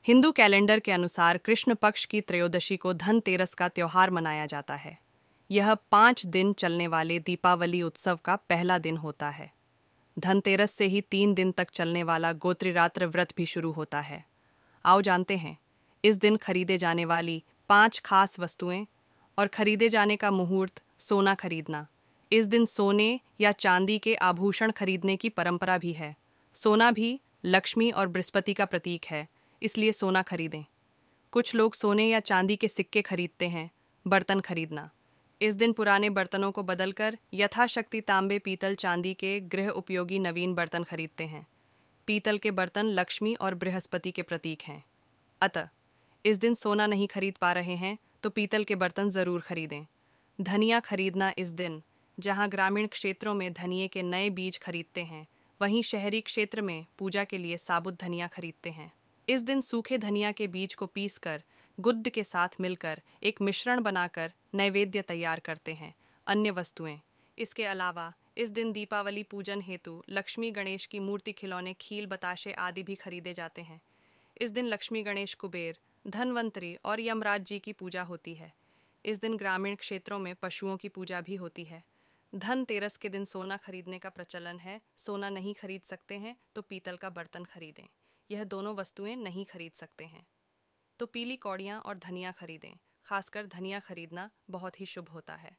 Hindu calendar के अनुसार कृष्ण पक्ष की त्रयोदशी को धनतेरस का त्योहार मनाया जाता है। यह 5 दिन चलने वाले दीपावली उत्सव का पहला दिन होता है। धनतेरस से ही 3 दिन तक चलने वाला गोत्रीरात्र व्रत भी शुरू होता है। आओ जानते हैं इस दिन खरीदे जाने वाली 5 खास वस्तुएं और खरीदे जाने का मुहूर्त। सोना खरीदना। इस दिन सोने या चांदी के आभूषण खरीदने की परंपरा भी है। सोना भी लक्ष्मी और बृहस्पति का प्रतीक है, इसलिए सोना खरीदें। कुछ लोग सोने या चांदी के सिक्के खरीदते हैं। बर्तन खरीदना। इस दिन पुराने बर्तनों को बदलकर यथाशक्ति तांबे, पीतल, चांदी के गृह उपयोगी नवीन बर्तन खरीदते हैं। पीतल के बर्तन लक्ष्मी और बृहस्पति के प्रतीक हैं। अतः इस दिन सोना नहीं खरीद पा रहे हैं तो पीतल के बर्तन जरूर खरीदें। धनिया खरीदना। इस दिन जहां ग्रामीण क्षेत्रों में धनिये के नए बीज खरीदते हैं, वहीं शहरी क्षेत्र में पूजा के लिए साबुत धनिया खरीदते हैं। इस दिन सूखे धनिया के बीज को पीसकर गुड़ के साथ मिलकर एक मिश्रण बनाकर नैवेद्य तैयार करते हैं। अन्य वस्तुएं। इसके अलावा इस दिन दीपावली पूजन हेतु लक्ष्मी गणेश की मूर्ति, खिलौने, खील, बताशे आदि भी खरीदे जाते हैं। इस दिन लक्ष्मी, गणेश, कुबेर, धनवंतरी और यमराज जी की पूजा होती है। इस दिन ग्रामीण क्षेत्रों में पशुओं की पूजा भी होती है। धनतेरस के दिन सोना खरीदने का प्रचलन है। सोना नहीं खरीद सकते हैं तो पीतल का बर्तन खरीदें। यह दोनों वस्तुएं नहीं खरीद सकते हैं तो पीली कौड़ियाँ और धनिया खरीदें। खासकर धनिया खरीदना बहुत ही शुभ होता है।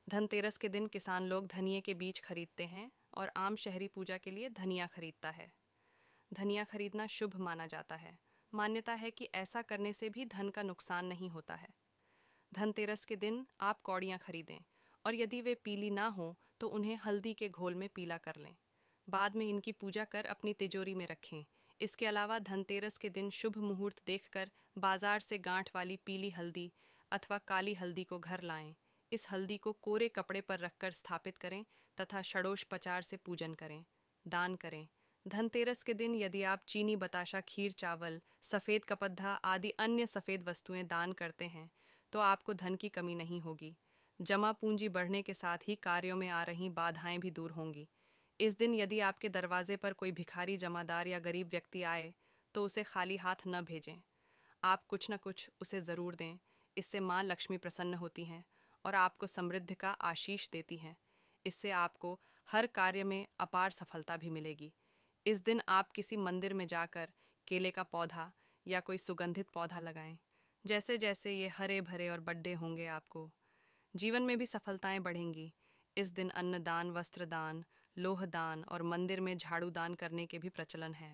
धनतेरस के दिन किसान लोग धनिये के बीज खरीदते हैं और आम शहरी पूजा के लिए धनिया खरीदता है। धनिया खरीदना शुभ माना जाता है। मान्यता है कि ऐसा करने से भी धन का नुकसान नहीं होता है। धनतेरस के दिन आप कौड़ियाँ खरीदें और यदि वे पीली ना हो तो उन्हें हल्दी के घोल में पीला कर लें। बाद में इनकी पूजा कर अपनी तिजोरी में रखें। इसके अलावा धनतेरस के दिन शुभ मुहूर्त देखकर बाजार से गांठ वाली पीली हल्दी अथवा काली हल्दी को घर लाएं। इस हल्दी को कोरे कपड़े पर रखकर स्थापित करें तथा षडोषोपचार से पूजन करें। दान करें। धनतेरस के दिन यदि आप चीनी, बताशा, खीर, चावल, सफ़ेद कपद्धा आदि अन्य सफ़ेद वस्तुएं दान करते हैं तो आपको धन की कमी नहीं होगी। जमा पूंजी बढ़ने के साथ ही कार्यों में आ रही बाधाएं भी दूर होंगी। इस दिन यदि आपके दरवाजे पर कोई भिखारी, जमादार या गरीब व्यक्ति आए तो उसे खाली हाथ न भेजें। आप कुछ न कुछ उसे ज़रूर दें। इससे माँ लक्ष्मी प्रसन्न होती हैं और आपको समृद्धि का आशीष देती हैं। इससे आपको हर कार्य में अपार सफलता भी मिलेगी। इस दिन आप किसी मंदिर में जाकर केले का पौधा या कोई सुगंधित पौधा लगाएं। जैसे जैसे ये हरे भरे और बड़े होंगे, आपको जीवन में भी सफलताएं बढ़ेंगी। इस दिन अन्नदान, वस्त्रदान, लोहदान और मंदिर में झाड़ू दान करने के भी प्रचलन है।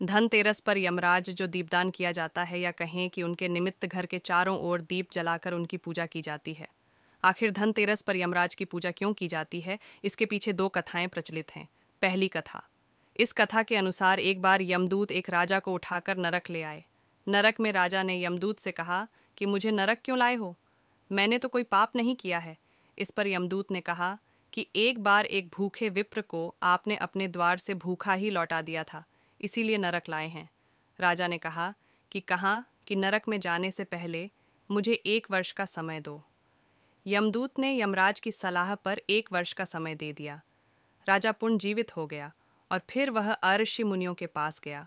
धनतेरस पर यमराज जो दीपदान किया जाता है, या कहें कि उनके निमित्त घर के चारों ओर दीप जलाकर उनकी पूजा की जाती है। आखिर धनतेरस पर यमराज की पूजा क्यों की जाती है, इसके पीछे 2 कथाएं प्रचलित हैं। पहली कथा। इस कथा के अनुसार एक बार यमदूत एक राजा को उठाकर नरक ले आए। नरक में राजा ने यमदूत से कहा कि मुझे नरक क्यों लाए हो, मैंने तो कोई पाप नहीं किया है। इस पर यमदूत ने कहा कि एक बार एक भूखे विप्र को आपने अपने द्वार से भूखा ही लौटा दिया था, इसीलिए नरक लाए हैं। राजा ने कहा कि नरक में जाने से पहले मुझे 1 वर्ष का समय दो। यमदूत ने यमराज की सलाह पर 1 वर्ष का समय दे दिया। राजा पुनर्जीवित हो गया और फिर वह ऋषि मुनियों के पास गया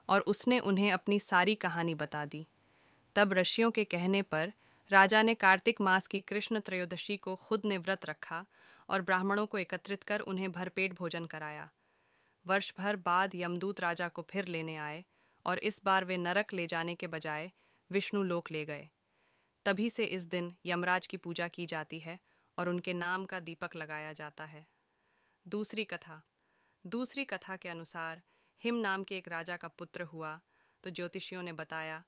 और उसने उन्हें अपनी सारी कहानी बता दी। तब ऋषियों के कहने पर राजा ने कार्तिक मास की कृष्ण त्रयोदशी को खुद ने व्रत रखा और ब्राह्मणों को एकत्रित कर उन्हें भरपेट भोजन कराया। वर्ष भर बाद यमदूत राजा को फिर लेने आए और इस बार वे नरक ले जाने के बजाय विष्णु लोक ले गए। तभी से इस दिन यमराज की पूजा की जाती है और उनके नाम का दीपक लगाया जाता है। दूसरी कथा के अनुसार हिम नाम के एक राजा का पुत्र हुआ तो ज्योतिषियों ने बताया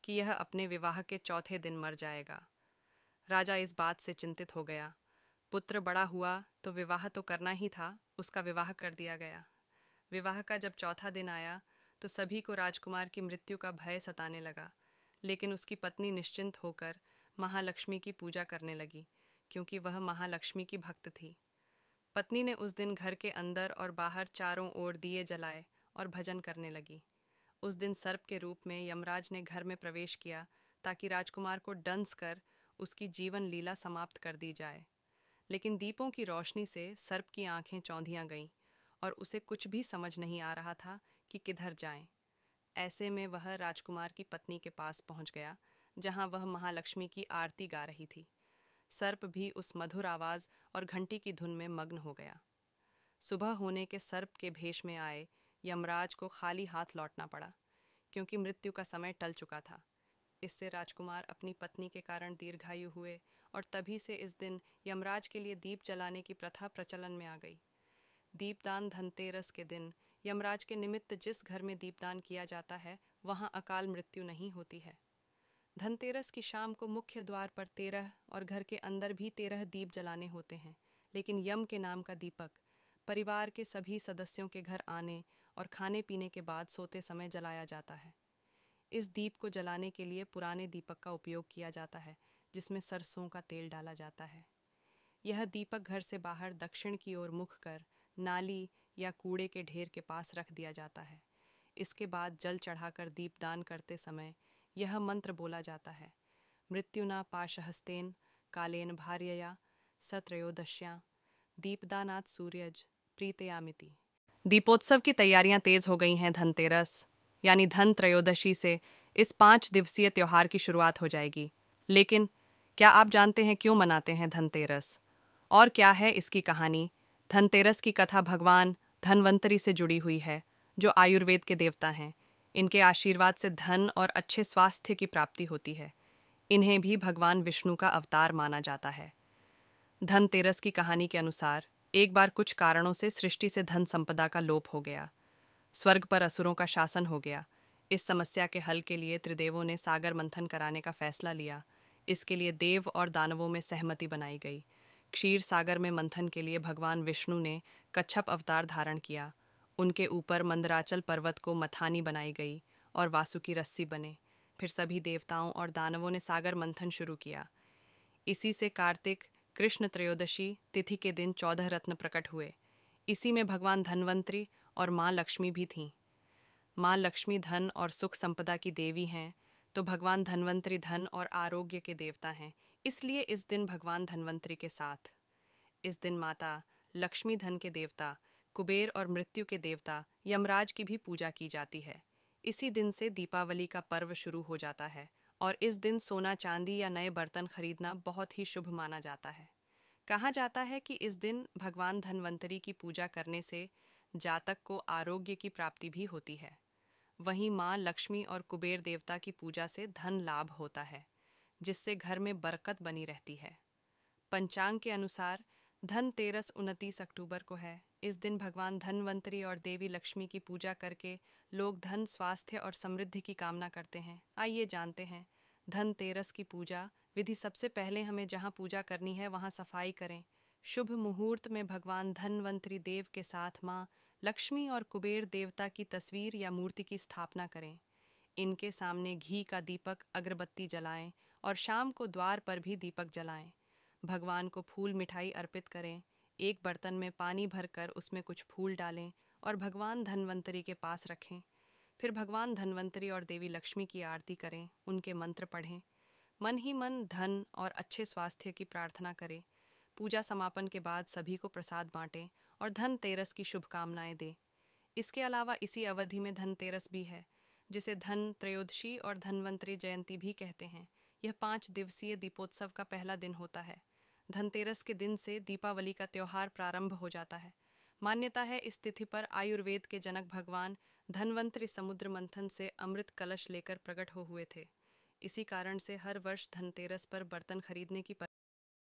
कि यह अपने विवाह के चौथे दिन मर जाएगा। राजा इस बात से चिंतित हो गया। पुत्र बड़ा हुआ तो विवाह तो करना ही था, उसका विवाह कर दिया गया। विवाह का जब चौथा दिन आया तो सभी को राजकुमार की मृत्यु का भय सताने लगा, लेकिन उसकी पत्नी निश्चिंत होकर महालक्ष्मी की पूजा करने लगी, क्योंकि वह महालक्ष्मी की भक्त थी। पत्नी ने उस दिन घर के अंदर और बाहर चारों ओर दिए जलाए और भजन करने लगी। उस दिन सर्प के रूप में यमराज ने घर में प्रवेश किया ताकि राजकुमार को दंस कर उसकी जीवन लीला समाप्त कर दी जाए। लेकिन दीपों की रोशनी से सर्प की आंखें चौंधियां गईं और उसे कुछ भी समझ नहीं आ रहा था कि किधर जाएं। ऐसे में वह राजकुमार की पत्नी के पास पहुंच गया, जहां वह महालक्ष्मी की आरती गा रही थी। सर्प भी उस मधुर आवाज और घंटी की धुन में मग्न हो गया। सुबह होने के सर्प के भेष में आए यमराज को खाली हाथ लौटना पड़ा, क्योंकि मृत्यु का समय टल चुका था। इससे राजकुमार अपनी पत्नी के कारण दीर्घायु हुए, और तभी से इस दिन यमराज के लिए दीप जलाने की प्रथा प्रचलन में आ गई। दीपदान धनतेरस के दिन यमराज के निमित्त जिस घर में दीपदान किया जाता है, वहां अकाल मृत्यु नहीं होती है। धनतेरस की शाम को मुख्य द्वार पर 13 और घर के अंदर भी 13 दीप जलाने होते हैं, लेकिन यम के नाम का दीपक परिवार के सभी सदस्यों के घर आने और खाने पीने के बाद सोते समय जलाया जाता है। इस दीप को जलाने के लिए पुराने दीपक का उपयोग किया जाता है, जिसमें सरसों का तेल डाला जाता है। यह दीपक घर से बाहर दक्षिण की ओर मुख कर नाली या कूड़े के ढेर के पास रख दिया जाता है। इसके बाद जल चढ़ाकर दीपदान करते समय यह मंत्र बोला जाता है: मृत्युना पाशहस्तेन कालेन भार्यया सत्रयोदश्या दीपदानात् सूर्यज प्रीतयामिति। दीपोत्सव की तैयारियां तेज हो गई हैं। धनतेरस यानी धन त्रयोदशी से इस 5 दिवसीय त्योहार की शुरुआत हो जाएगी। लेकिन क्या आप जानते हैं क्यों मनाते हैं धनतेरस, और क्या है इसकी कहानी? धनतेरस की कथा भगवान धनवंतरी से जुड़ी हुई है, जो आयुर्वेद के देवता हैं। इनके आशीर्वाद से धन और अच्छे स्वास्थ्य की प्राप्ति होती है। इन्हें भी भगवान विष्णु का अवतार माना जाता है। धनतेरस की कहानी के अनुसार एक बार कुछ कारणों से सृष्टि से धन संपदा का लोप हो गया। स्वर्ग पर असुरों का शासन हो गया। इस समस्या के हल के लिए त्रिदेवों ने सागर मंथन कराने का फैसला लिया। इसके लिए देव और दानवों में सहमति बनाई गई। क्षीर सागर में मंथन के लिए भगवान विष्णु ने कच्छप अवतार धारण किया। उनके ऊपर मंदराचल पर्वत को मथानी बनाई गई और वासुकी रस्सी बने। फिर सभी देवताओं और दानवों ने सागर मंथन शुरू किया। इसी से कार्तिक कृष्ण त्रयोदशी तिथि के दिन 14 रत्न प्रकट हुए। इसी में भगवान धनवंतरी और माँ लक्ष्मी भी थीं। माँ लक्ष्मी धन और सुख संपदा की देवी हैं, तो भगवान धनवंतरी धन और आरोग्य के देवता हैं। इसलिए इस दिन भगवान धनवंतरी के साथ इस दिन माता लक्ष्मी धन के देवता, कुबेर और मृत्यु के देवता यमराज की भी पूजा की जाती है। इसी दिन से दीपावली का पर्व शुरू हो जाता है, और इस दिन सोना चांदी या नए बर्तन खरीदना बहुत ही शुभ माना जाता है। कहा जाता है कि इस दिन भगवान धनवंतरी की पूजा करने से जातक को आरोग्य की प्राप्ति भी होती है। वहीं माँ लक्ष्मी और कुबेर देवता की पूजा से धन लाभ होता है, जिससे घर में बरकत बनी रहती है। पंचांग के अनुसार धनतेरस 29 अक्टूबर को है। इस दिन भगवान धनवंतरी और देवी लक्ष्मी की पूजा करके लोग धन, स्वास्थ्य और समृद्धि की कामना करते हैं। आइए जानते हैं धनतेरस की पूजा विधि। सबसे पहले हमें जहाँ पूजा करनी है वहाँ सफाई करें। शुभ मुहूर्त में भगवान धनवंतरी देव के साथ माँ लक्ष्मी और कुबेर देवता की तस्वीर या मूर्ति की स्थापना करें। इनके सामने घी का दीपक, अगरबत्ती जलाएं और शाम को द्वार पर भी दीपक जलाएं। भगवान को फूल मिठाई अर्पित करें। एक बर्तन में पानी भरकर उसमें कुछ फूल डालें और भगवान धनवंतरी के पास रखें। फिर भगवान धनवंतरी और देवी लक्ष्मी की आरती करें, उनके मंत्र पढ़ें। मन ही मन धन और अच्छे स्वास्थ्य की प्रार्थना करें। पूजा समापन के बाद सभी को प्रसाद बांटें और धनतेरस की शुभकामनाएं दें। इसके अलावा इसी अवधि में धनतेरस भी है, जिसे धन त्रयोदशी और धनवंतरी जयंती भी कहते हैं। यह 5 दिवसीय दीपोत्सव का पहला दिन होता है। धनतेरस के दिन से दीपावली का त्योहार प्रारंभ हो जाता है। मान्यता है इस तिथि पर आयुर्वेद के जनक भगवान धनवंतरी समुद्र मंथन से अमृत कलश लेकर प्रकट हो हुए थे। इसी कारण से हर वर्ष धनतेरस पर बर्तन खरीदने की